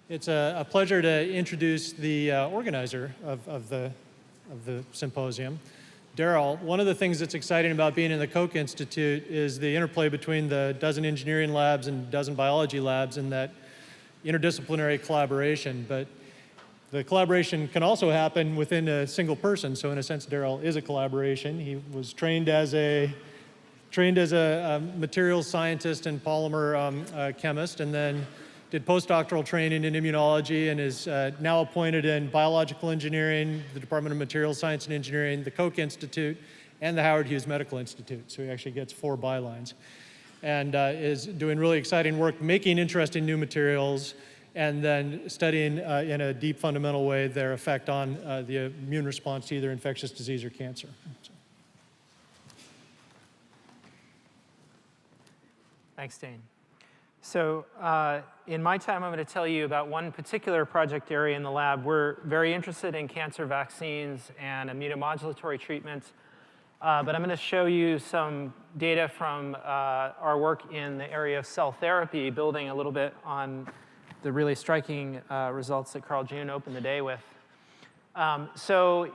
It's a pleasure to introduce the organizer of the symposium, Darrell. One of the things that's exciting about being in the Koch Institute is the interplay between the dozen engineering labs and dozen biology labs and that interdisciplinary collaboration. But the collaboration can also happen within a single person. So in a sense, Darrell is a collaboration. He was trained as a materials scientist and polymer chemist, and then did postdoctoral training in immunology and is now appointed in biological engineering, the Department of Materials Science and Engineering, the Koch Institute, and the Howard Hughes Medical Institute. So he actually gets 4 bylines. And is doing really exciting work, making interesting new materials, and then studying in a deep fundamental way their effect on the immune response to either infectious disease or cancer. Thanks, Dane. So in my time, I'm going to tell you about one particular project area in the lab. We're very interested in cancer vaccines and immunomodulatory treatments. But I'm going to show you some data from our work in the area of cell therapy, building a little bit on the really striking results that Carl June opened the day with. So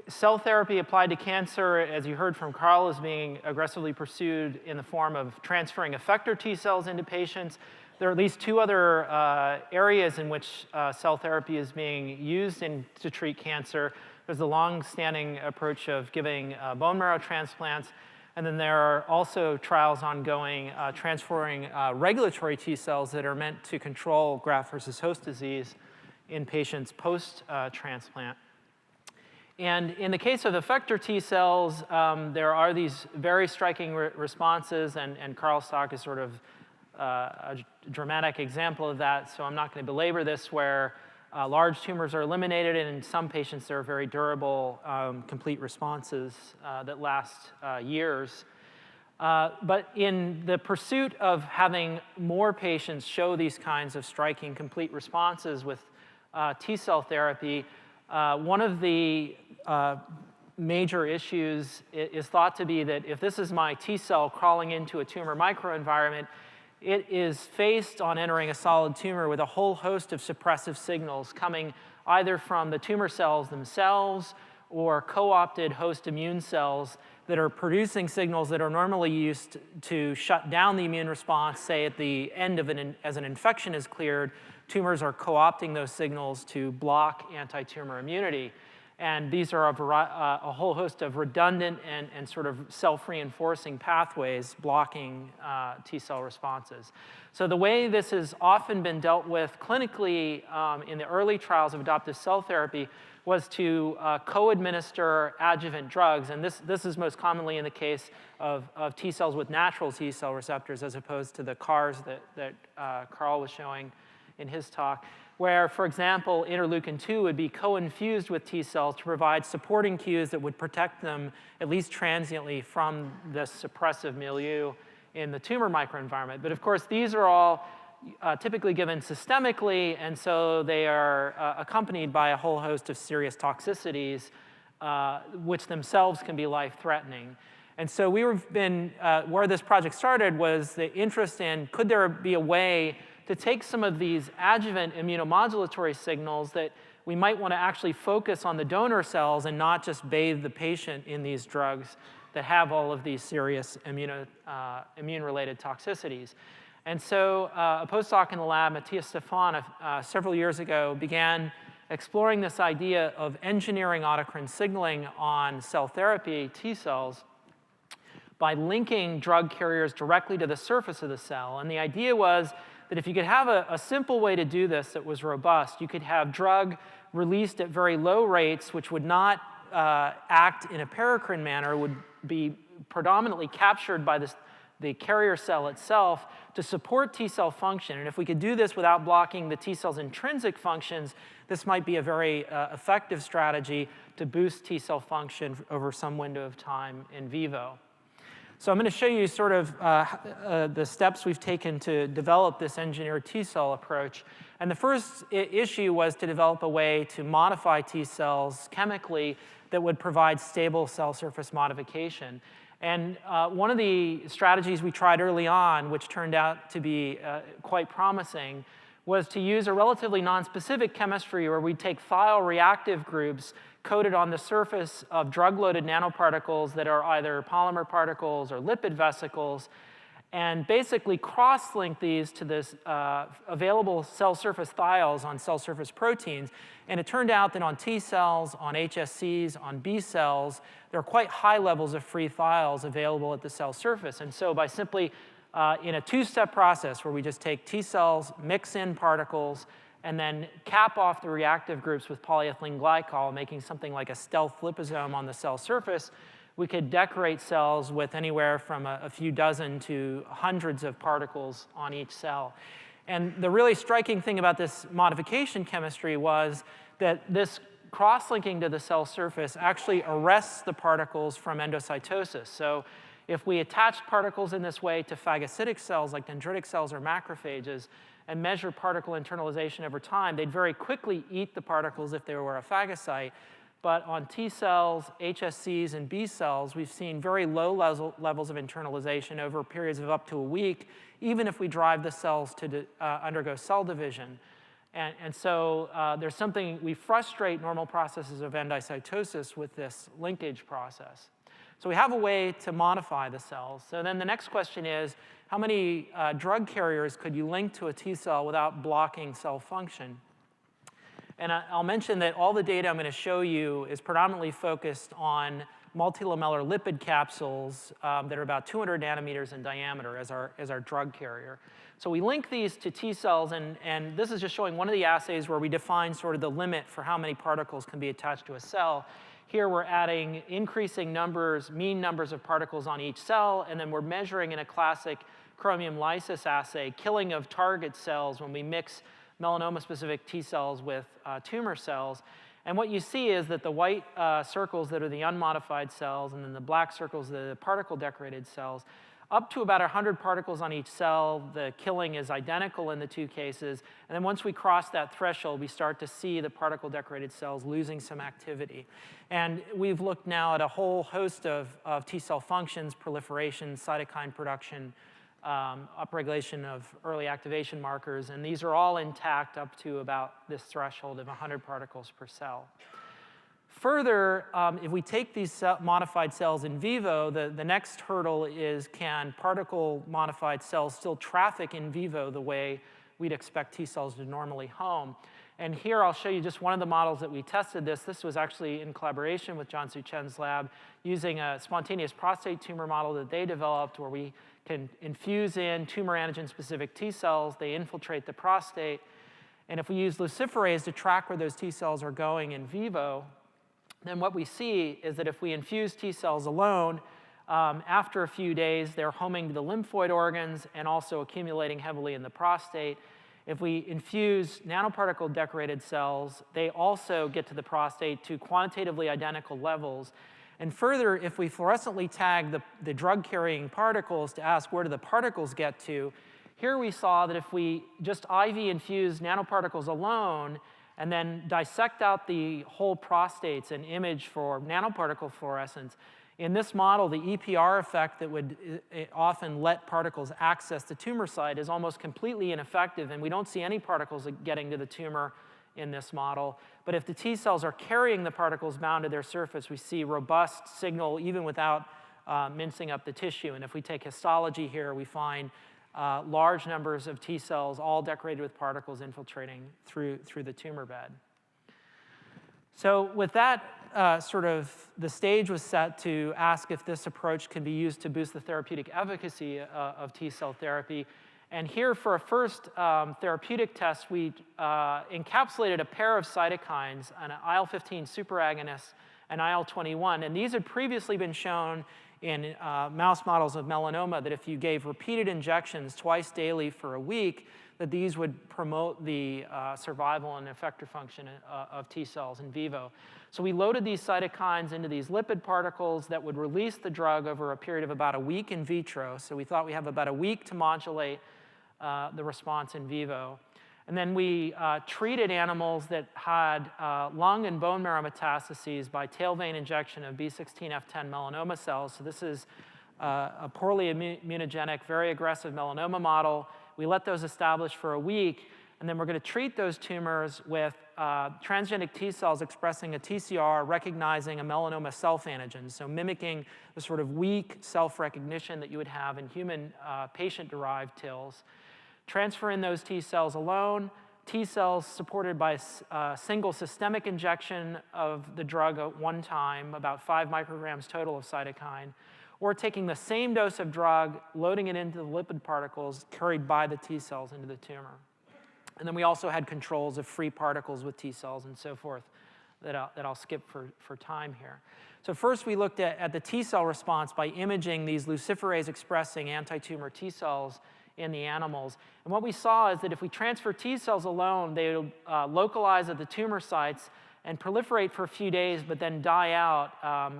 cell therapy applied to cancer, as you heard from Carl, is being aggressively pursued in the form of transferring effector T cells into patients. There are at least 2 other areas in which cell therapy is being used to treat cancer. There's the long-standing approach of giving bone marrow transplants. And then there are also trials ongoing transferring regulatory T cells that are meant to control graft versus host disease in patients post-transplant. And in the case of effector T cells, there are these very striking responses, and Carl's talk is sort of a dramatic example of that, so I'm not going to belabor this, where large tumors are eliminated, and in some patients there are very durable, complete responses that last years. But in the pursuit of having more patients show these kinds of striking, complete responses with T-cell therapy, one of the major issues is thought to be that if this is my T-cell crawling into a tumor microenvironment, it is faced on entering a solid tumor with a whole host of suppressive signals coming either from the tumor cells themselves or co-opted host immune cells that are producing signals that are normally used to shut down the immune response, say at the end of as an infection is cleared. Tumors are co-opting those signals to block anti-tumor immunity. And these are a whole host of redundant and sort of self-reinforcing pathways blocking T-cell responses. So the way this has often been dealt with clinically in the early trials of adoptive cell therapy was to co-administer adjuvant drugs. And this is most commonly in the case of T-cells with natural T-cell receptors, as opposed to the CARs that Carl was showing in his talk, where, for example, interleukin-2 would be co-infused with T cells to provide supporting cues that would protect them, at least transiently, from this suppressive milieu in the tumor microenvironment. But of course, these are all typically given systemically, and so they are accompanied by a whole host of serious toxicities, which themselves can be life-threatening. And so where this project started was the interest in, could there be a way to take some of these adjuvant immunomodulatory signals that we might want to actually focus on the donor cells and not just bathe the patient in these drugs that have all of these serious immune-related toxicities. And so a postdoc in the lab, Matthias Stefan, several years ago, began exploring this idea of engineering autocrine signaling on cell therapy T cells by linking drug carriers directly to the surface of the cell. And the idea was that if you could have a simple way to do this that was robust, you could have drug released at very low rates, which would not act in a paracrine manner, would be predominantly captured by the carrier cell itself to support T-cell function. And if we could do this without blocking the T-cell's intrinsic functions, this might be a very effective strategy to boost T-cell function over some window of time in vivo. So I'm going to show you sort of the steps we've taken to develop this engineered T-cell approach. And the first issue was to develop a way to modify T cells chemically that would provide stable cell surface modification. And one of the strategies we tried early on, which turned out to be quite promising, was to use a relatively nonspecific chemistry where we'd take thiol reactive groups coated on the surface of drug-loaded nanoparticles that are either polymer particles or lipid vesicles, and basically cross-link these to this available cell surface thiols on cell surface proteins. And it turned out that on T cells, on HSCs, on B cells, there are quite high levels of free thiols available at the cell surface. And so by simply, in a two-step process where we just take T cells, mix in particles, and then cap off the reactive groups with polyethylene glycol, making something like a stealth liposome on the cell surface, we could decorate cells with anywhere from a few dozen to hundreds of particles on each cell. And the really striking thing about this modification chemistry was that this cross-linking to the cell surface actually arrests the particles from endocytosis. So if we attached particles in this way to phagocytic cells like dendritic cells or macrophages and measure particle internalization over time, they'd very quickly eat the particles if they were a phagocyte. But on T cells, HSCs, and B cells, we've seen very low levels of internalization over periods of up to a week, even if we drive the cells to undergo cell division. And so there's something, we frustrate normal processes of endocytosis with this linkage process. So we have a way to modify the cells. So then the next question is, how many drug carriers could you link to a T cell without blocking cell function? And I'll mention that all the data I'm going to show you is predominantly focused on multilamellar lipid capsules that are about 200 nanometers in diameter as our drug carrier. So we link these to T cells, and this is just showing one of the assays where we define sort of the limit for how many particles can be attached to a cell. Here we're adding increasing numbers, mean numbers of particles on each cell, and then we're measuring in a classic chromium lysis assay killing of target cells when we mix melanoma-specific T cells with tumor cells. And what you see is that the white circles that are the unmodified cells, and then the black circles that are the particle-decorated cells, up to about 100 particles on each cell, the killing is identical in the two cases. And then once we cross that threshold, we start to see the particle-decorated cells losing some activity. And we've looked now at a whole host of T cell functions, proliferation, cytokine production, upregulation of early activation markers, and these are all intact up to about this threshold of 100 particles per cell. Further, if we take these modified cells in vivo, the next hurdle is, can particle-modified cells still traffic in vivo the way we'd expect T cells to normally home? And here I'll show you just one of the models that we tested this. This was actually in collaboration with Jianshu Chen's lab using a spontaneous prostate tumor model that they developed where we can infuse in tumor antigen-specific T cells. They infiltrate the prostate. And if we use luciferase to track where those T cells are going in vivo, then what we see is that if we infuse T cells alone, after a few days, they're homing to the lymphoid organs and also accumulating heavily in the prostate. If we infuse nanoparticle-decorated cells, they also get to the prostate to quantitatively identical levels. And further, if we fluorescently tag the drug-carrying particles to ask where do the particles get to, here we saw that if we just IV infuse nanoparticles alone and then dissect out the whole prostates and image for nanoparticle fluorescence, in this model, the EPR effect that would often let particles access the tumor site is almost completely ineffective, and we don't see any particles getting to the tumor in this model. But if the T cells are carrying the particles bound to their surface, we see robust signal even without mincing up the tissue. And if we take histology here, we find large numbers of T cells all decorated with particles infiltrating through the tumor bed. So with that, the stage was set to ask if this approach can be used to boost the therapeutic efficacy of T cell therapy. And here for a first therapeutic test, we encapsulated a pair of cytokines, an IL-15 superagonist and IL-21. And these had previously been shown in mouse models of melanoma that if you gave repeated injections twice daily for a week, that these would promote the survival and effector function of T cells in vivo. So we loaded these cytokines into these lipid particles that would release the drug over a period of about a week in vitro. So we thought we have about a week to modulate the response in vivo. And then we treated animals that had lung and bone marrow metastases by tail vein injection of B16F10 melanoma cells. So this is a poorly immunogenic, very aggressive melanoma model. We let those establish for a week. And then we're going to treat those tumors with transgenic T cells expressing a TCR recognizing a melanoma self-antigen, so mimicking the sort of weak self-recognition that you would have in human patient-derived TILs. Transfer in those T cells alone, T cells supported by a single systemic injection of the drug at one time, about 5 micrograms total of cytokine, or taking the same dose of drug, loading it into the lipid particles carried by the T cells into the tumor. And then we also had controls of free particles with T cells and so forth that I'll skip for time here. So first we looked at the T cell response by imaging these luciferase-expressing anti-tumor T cells in the animals. And what we saw is that if we transfer T cells alone, they would localize at the tumor sites and proliferate for a few days, but then die out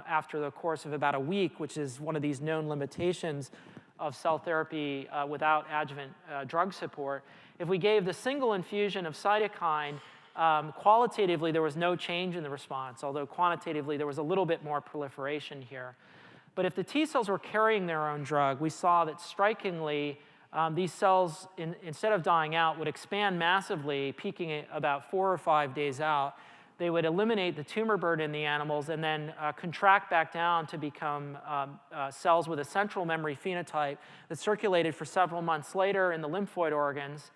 after the course of about a week, which is one of these known limitations of cell therapy without adjuvant drug support. If we gave the single infusion of cytokine, qualitatively there was no change in the response, although quantitatively there was a little bit more proliferation here. But if the T cells were carrying their own drug, we saw that strikingly these cells, instead of dying out, would expand massively, peaking at about 4 or 5 days out. They would eliminate the tumor burden in the animals and then contract back down to become cells with a central memory phenotype that circulated for several months later in the lymphoid organs.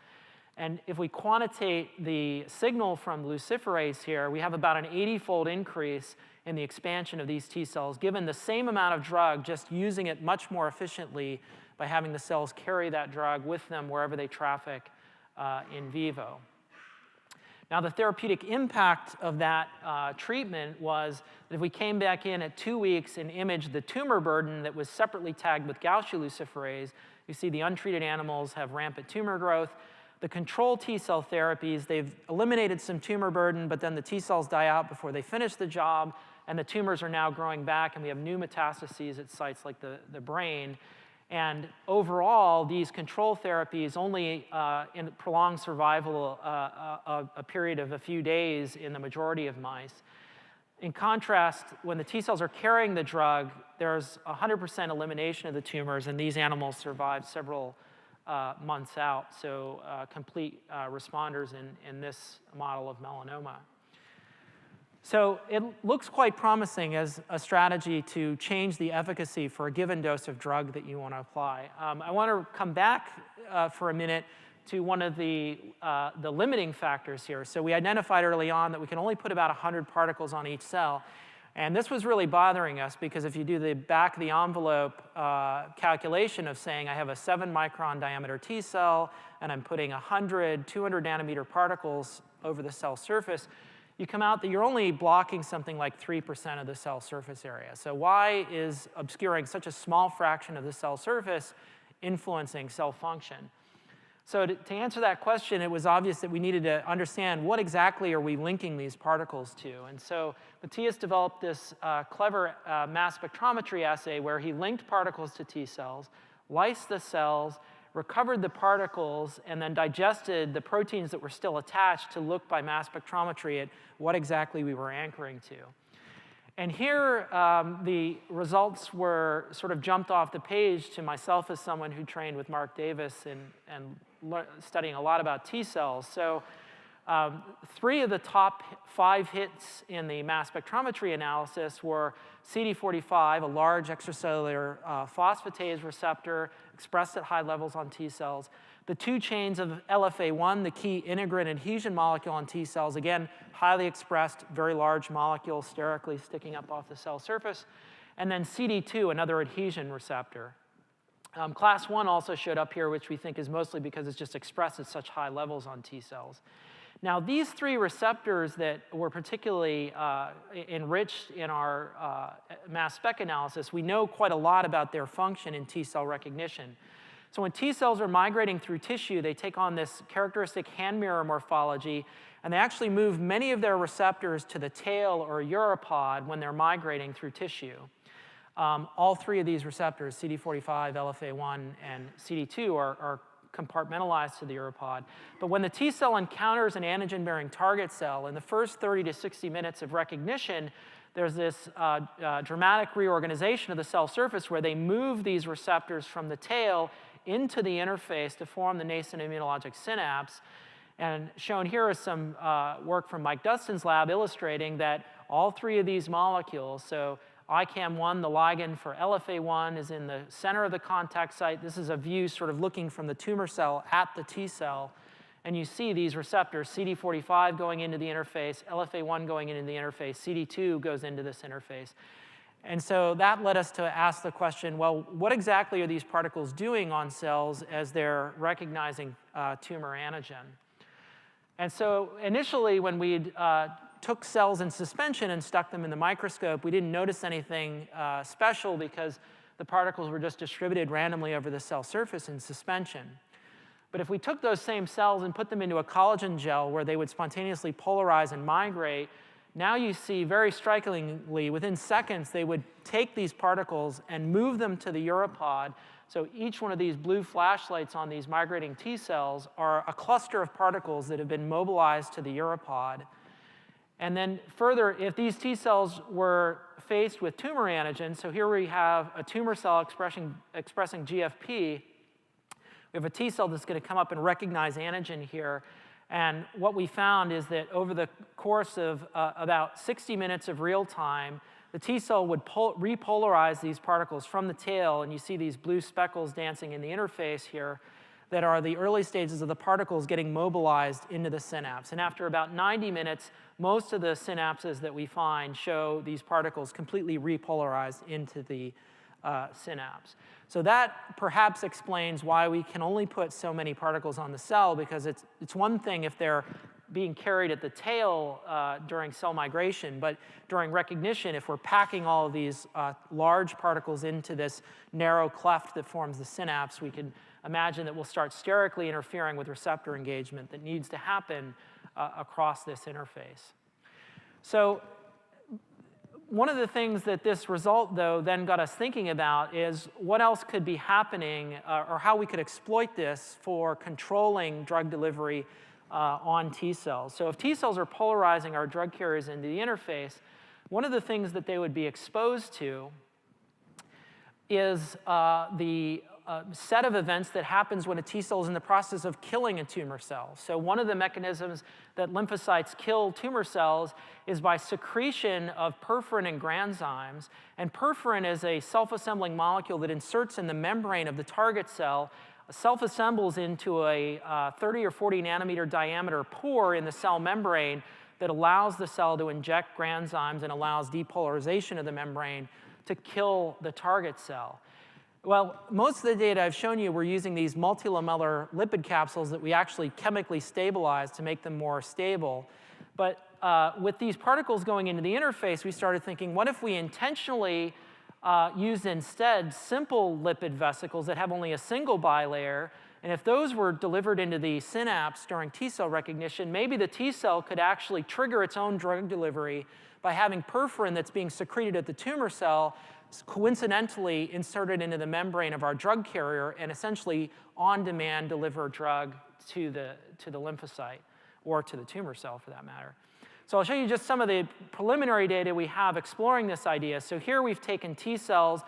And if we quantitate the signal from luciferase here, we have about an 80-fold increase in the expansion of these T cells, given the same amount of drug, just using it much more efficiently by having the cells carry that drug with them wherever they traffic in vivo. Now, the therapeutic impact of that treatment was that if we came back in at 2 weeks and imaged the tumor burden that was separately tagged with Gaucher luciferase, you see the untreated animals have rampant tumor growth. The control T cell therapies, they've eliminated some tumor burden, but then the T cells die out before they finish the job, and the tumors are now growing back, and we have new metastases at sites like the brain. And overall, these control therapies only prolong survival a period of a few days in the majority of mice. In contrast, when the T cells are carrying the drug, there's 100% elimination of the tumors, and these animals survive several months out, so complete responders in this model of melanoma. So it looks quite promising as a strategy to change the efficacy for a given dose of drug that you want to apply. I want to come back for a minute to one of the limiting factors here. So we identified early on that we can only put about 100 particles on each cell. And this was really bothering us because if you do the back of the envelope calculation of saying I have a 7-micron diameter T cell and I'm putting 100, 200 nanometer particles over the cell surface, you come out that you're only blocking something like 3% of the cell surface area. So why is obscuring such a small fraction of the cell surface influencing cell function? So to answer that question, it was obvious that we needed to understand what exactly are we linking these particles to. And so Matthias developed this clever mass spectrometry assay where he linked particles to T cells, lysed the cells, recovered the particles, and then digested the proteins that were still attached to look by mass spectrometry at what exactly we were anchoring to. And here, the results were sort of jumped off the page to myself as someone who trained with Mark Davis and studying a lot about T cells. So 3 of the top 5 hits in the mass spectrometry analysis were CD45, a large extracellular phosphatase receptor expressed at high levels on T cells. The 2 chains of LFA1, the key integrin adhesion molecule on T cells, again, highly expressed, very large molecule sterically sticking up off the cell surface. And then CD2, another adhesion receptor. Class 1 also showed up here, which we think is mostly because it's just expressed at such high levels on T cells. Now, these 3 receptors that were particularly enriched in our mass spec analysis, we know quite a lot about their function in T cell recognition. So when T cells are migrating through tissue, they take on this characteristic hand mirror morphology, and they actually move many of their receptors to the tail or uropod when they're migrating through tissue. All 3 of these receptors, CD45, LFA1, and CD2, are compartmentalized to the uropod. But when the T cell encounters an antigen-bearing target cell, in the first 30 to 60 minutes of recognition, there's this dramatic reorganization of the cell surface where they move these receptors from the tail into the interface to form the nascent immunologic synapse. And shown here is some work from Mike Dustin's lab illustrating that all three of these molecules, so ICAM1, the ligand for LFA1, is in the center of the contact site. This is a view sort of looking from the tumor cell at the T cell. And you see these receptors, CD45 going into the interface, LFA1 going into the interface, CD2 goes into this interface. And so that led us to ask the question, well, what exactly are these particles doing on cells as they're recognizing tumor antigen? And so initially, when we took cells in suspension and stuck them in the microscope, we didn't notice anything special because the particles were just distributed randomly over the cell surface in suspension. But if we took those same cells and put them into a collagen gel where they would spontaneously polarize and migrate, now you see very strikingly, within seconds, they would take these particles and move them to the uropod. So each one of these blue flashlights on these migrating T cells are a cluster of particles that have been mobilized to the uropod. And then further, if these T cells were faced with tumor antigen, so here we have a tumor cell expressing GFP, we have a T cell that's going to come up and recognize antigen here. And what we found is that over the course of about 60 minutes of real time, the T cell would repolarize these particles from the tail, and you see these blue speckles dancing in the interface here that are the early stages of the particles getting mobilized into the synapse. And after about 90 minutes, most of the synapses that we find show these particles completely repolarized into the synapse. So that perhaps explains why we can only put so many particles on the cell, because it's one thing if they're being carried at the tail during cell migration, but during recognition, if we're packing all of these large particles into this narrow cleft that forms the synapse, we can imagine that we'll start sterically interfering with receptor engagement that needs to happen across this interface. So one of the things that this result, though, then got us thinking about is what else could be happening or how we could exploit this for controlling drug delivery on T cells. So if T cells are polarizing our drug carriers into the interface, one of the things that they would be exposed to is the set of events that happens when a T cell is in the process of killing a tumor cell. So one of the mechanisms that lymphocytes kill tumor cells is by secretion of perforin and granzymes. And perforin is a self-assembling molecule that inserts in the membrane of the target cell, self-assembles into a 30 or 40 nanometer diameter pore in the cell membrane that allows the cell to inject granzymes and allows depolarization of the membrane to kill the target cell. Well, most of the data I've shown you, we're using these multilamellar lipid capsules that we actually chemically stabilize to make them more stable. But with these particles going into the interface, we started thinking, what if we intentionally use instead simple lipid vesicles that have only a single bilayer? And if those were delivered into the synapse during T cell recognition, maybe the T cell could actually trigger its own drug delivery by having perforin that's being secreted at the tumor cell coincidentally inserted into the membrane of our drug carrier and essentially on-demand deliver drug to the lymphocyte or to the tumor cell for that matter. So I'll show you just some of the preliminary data we have exploring this idea. So here we've taken T cells,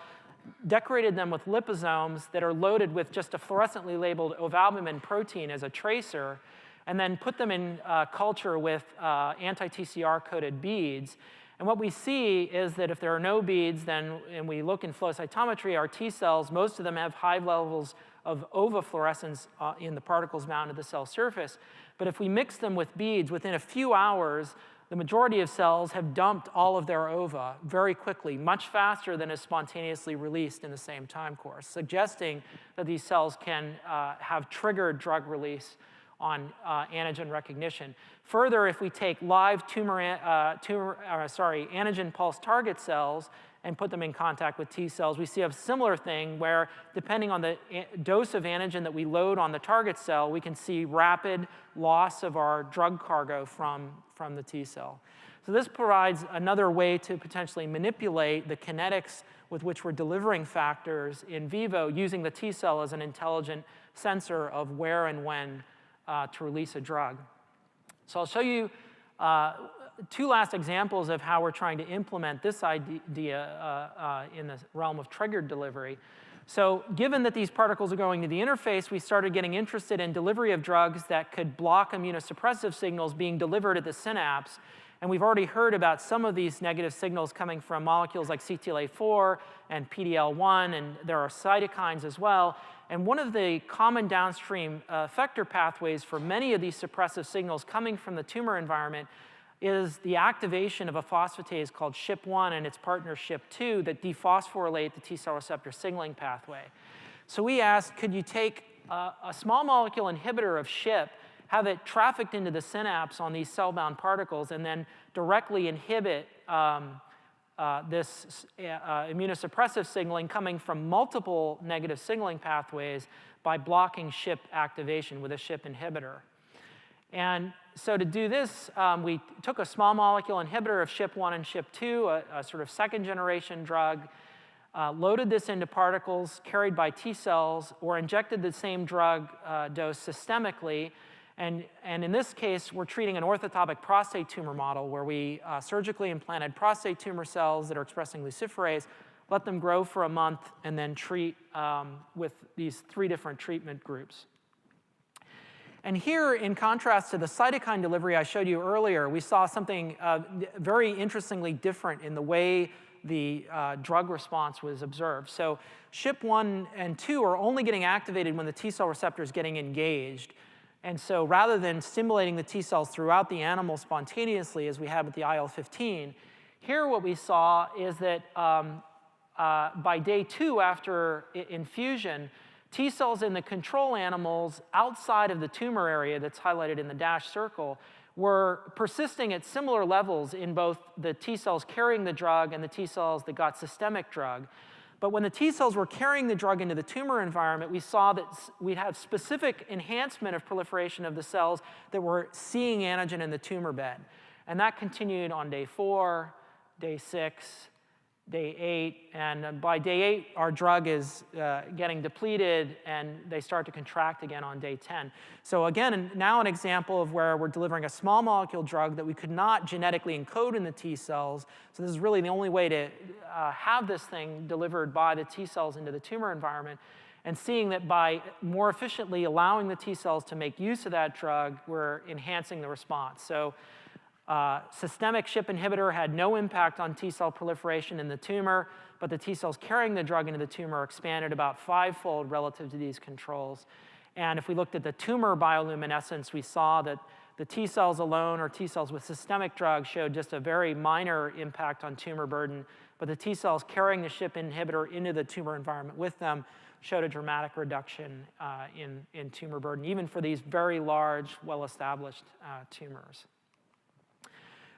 decorated them with liposomes that are loaded with just a fluorescently labeled ovalbumin protein as a tracer, and then put them in culture with anti-TCR-coated beads. And what we see is that if there are no beads, then, and we look in flow cytometry, our T cells, most of them have high levels of ova fluorescence in the particles bound to the cell surface. But if we mix them with beads, within a few hours, the majority of cells have dumped all of their ova very quickly, much faster than is spontaneously released in the same time course, suggesting that these cells can have triggered drug release on antigen recognition. Further, if we take live antigen pulse target cells and put them in contact with T cells, we see a similar thing where, depending on the dose of antigen that we load on the target cell, we can see rapid loss of our drug cargo from the T cell. So this provides another way to potentially manipulate the kinetics with which we're delivering factors in vivo, using the T cell as an intelligent sensor of where and when to release a drug. So I'll show you two last examples of how we're trying to implement this idea in the realm of triggered delivery. So given that these particles are going to the interface, we started getting interested in delivery of drugs that could block immunosuppressive signals being delivered at the synapse. And we've already heard about some of these negative signals coming from molecules like CTLA-4 and PD-L1, and there are cytokines as well. And one of the common downstream effector pathways for many of these suppressive signals coming from the tumor environment is the activation of a phosphatase called SHP1 and its partner SHP2 that dephosphorylate the T-cell receptor signaling pathway. So we asked, could you take a small molecule inhibitor of SHP, have it trafficked into the synapse on these cell-bound particles, and then directly inhibit this immunosuppressive signaling coming from multiple negative signaling pathways by blocking SHP activation with a SHP inhibitor. And so to do this, we took a small molecule inhibitor of SHP1 and SHP2, a sort of second-generation drug, loaded this into particles carried by T cells, or injected the same drug dose systemically. And in this case, we're treating an orthotopic prostate tumor model where we surgically implanted prostate tumor cells that are expressing luciferase, let them grow for a month, and then treat with these 3 different treatment groups. And here, in contrast to the cytokine delivery I showed you earlier, we saw something very interestingly different in the way the drug response was observed. So SHP1 and 2 are only getting activated when the T cell receptor is getting engaged. And so rather than stimulating the T cells throughout the animal spontaneously, as we had with the IL-15, here what we saw is that by day 2 after infusion, T cells in the control animals outside of the tumor area that's highlighted in the dashed circle were persisting at similar levels in both the T cells carrying the drug and the T cells that got systemic drug. But when the T cells were carrying the drug into the tumor environment, we saw that we had specific enhancement of proliferation of the cells that were seeing antigen in the tumor bed. And that continued on day 4, day 6, day 8, and by day 8, our drug is getting depleted, and they start to contract again on day 10. So again, now an example of where we're delivering a small molecule drug that we could not genetically encode in the T cells. So this is really the only way to have this thing delivered by the T cells into the tumor environment, and seeing that by more efficiently allowing the T cells to make use of that drug, we're enhancing the response. So systemic SHP inhibitor had no impact on T cell proliferation in the tumor, but the T cells carrying the drug into the tumor expanded about 5-fold relative to these controls. And if we looked at the tumor bioluminescence, we saw that the T cells alone, or T cells with systemic drug, showed just a very minor impact on tumor burden, but the T cells carrying the SHP inhibitor into the tumor environment with them showed a dramatic reduction in tumor burden, even for these very large, well-established tumors.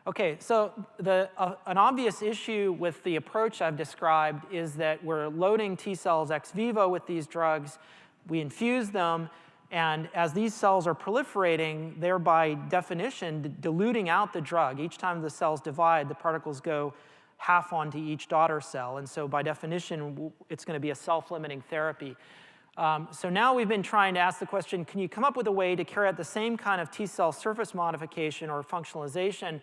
Okay, so an obvious issue with the approach I've described is that we're loading T cells ex vivo with these drugs. We infuse them, and as these cells are proliferating, they're by definition diluting out the drug. Each time the cells divide, the particles go half onto each daughter cell, and so by definition, it's going to be a self-limiting therapy. So now we've been trying to ask the question, can you come up with a way to carry out the same kind of T cell surface modification or functionalization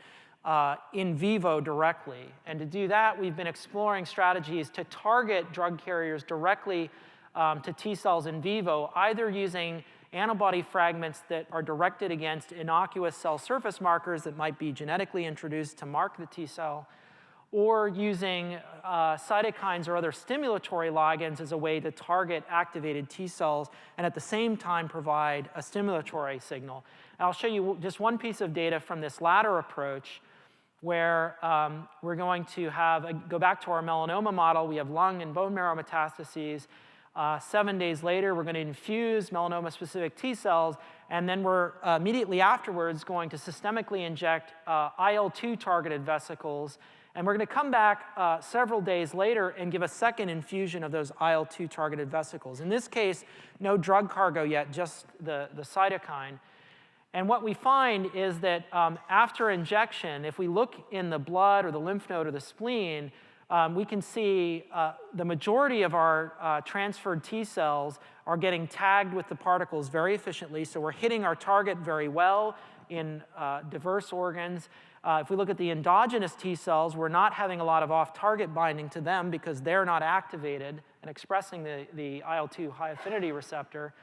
in vivo directly? And to do that, we've been exploring strategies to target drug carriers directly to T cells in vivo, either using antibody fragments that are directed against innocuous cell surface markers that might be genetically introduced to mark the T cell, or using cytokines or other stimulatory ligands as a way to target activated T cells and at the same time provide a stimulatory signal. And I'll show you just one piece of data from this latter approach, where we're going to go back to our melanoma model. We have lung and bone marrow metastases. 7 days later, we're going to infuse melanoma-specific T cells, and then we're immediately afterwards going to systemically inject IL-2 targeted vesicles. And we're going to come back several days later and give a second infusion of those IL-2 targeted vesicles. In this case, no drug cargo yet, just the cytokine. And what we find is that after injection, if we look in the blood or the lymph node or the spleen, we can see the majority of our transferred T cells are getting tagged with the particles very efficiently. So we're hitting our target very well in diverse organs. If we look at the endogenous T cells, we're not having a lot of off-target binding to them because they're not activated and expressing the IL-2 high affinity receptor.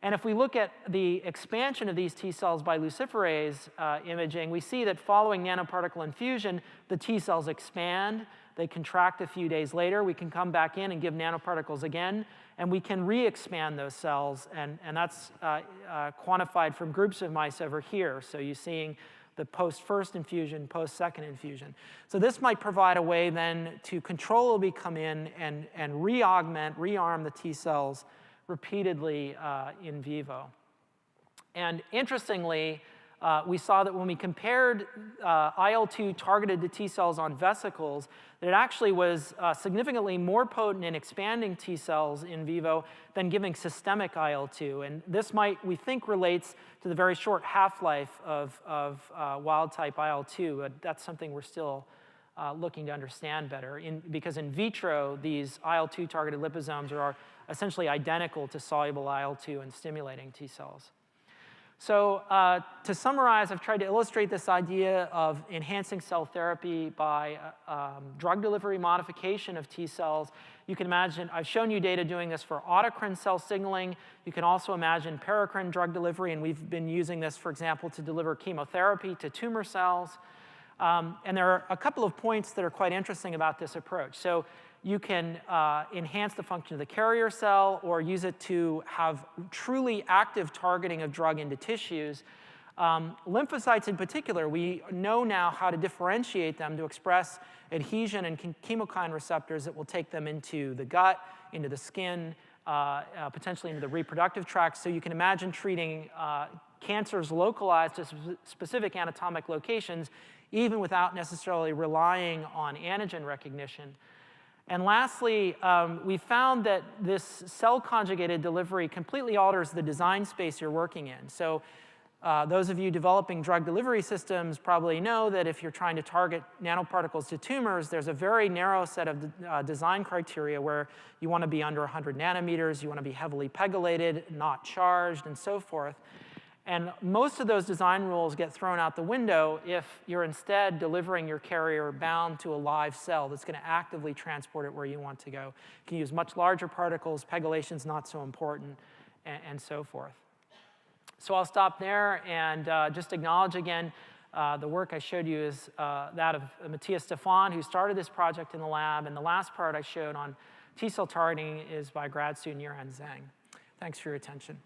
And if we look at the expansion of these T cells by luciferase imaging, we see that following nanoparticle infusion, the T cells expand. They contract a few days later. We can come back in and give nanoparticles again, and we can re-expand those cells. And that's quantified from groups of mice over here. So you're seeing the post-first infusion, post-second infusion. So this might provide a way then to controllably come in and re-augment, rearm the T cells repeatedly in vivo. And interestingly, we saw that when we compared IL-2 targeted to T cells on vesicles, that it actually was significantly more potent in expanding T cells in vivo than giving systemic IL-2. And this might, we think, relates to the very short half-life of wild-type IL-2. But that's something we're still looking to understand better. Because in vitro, these IL-2 targeted liposomes are essentially identical to soluble IL-2 and stimulating T cells. So to summarize, I've tried to illustrate this idea of enhancing cell therapy by drug delivery modification of T cells. You can imagine, I've shown you data doing this for autocrine cell signaling. You can also imagine paracrine drug delivery, and we've been using this, for example, to deliver chemotherapy to tumor cells. And there are a couple of points that are quite interesting about this approach. So you can enhance the function of the carrier cell or use it to have truly active targeting of drug into tissues. Lymphocytes in particular, we know now how to differentiate them to express adhesion and chemokine receptors that will take them into the gut, into the skin, potentially into the reproductive tract. So you can imagine treating cancers localized to specific anatomic locations, even without necessarily relying on antigen recognition. And lastly, we found that this cell-conjugated delivery completely alters the design space you're working in. So those of you developing drug delivery systems probably know that if you're trying to target nanoparticles to tumors, there's a very narrow set of design criteria where you want to be under 100 nanometers, you want to be heavily pegylated, not charged, and so forth. And most of those design rules get thrown out the window if you're instead delivering your carrier bound to a live cell that's going to actively transport it where you want to go. You can use much larger particles, pegylation's not so important, and so forth. So I'll stop there and just acknowledge again the work I showed you is that of Matthias Stefan, who started this project in the lab. And the last part I showed on T-cell targeting is by grad student Yiran Zhang. Thanks for your attention.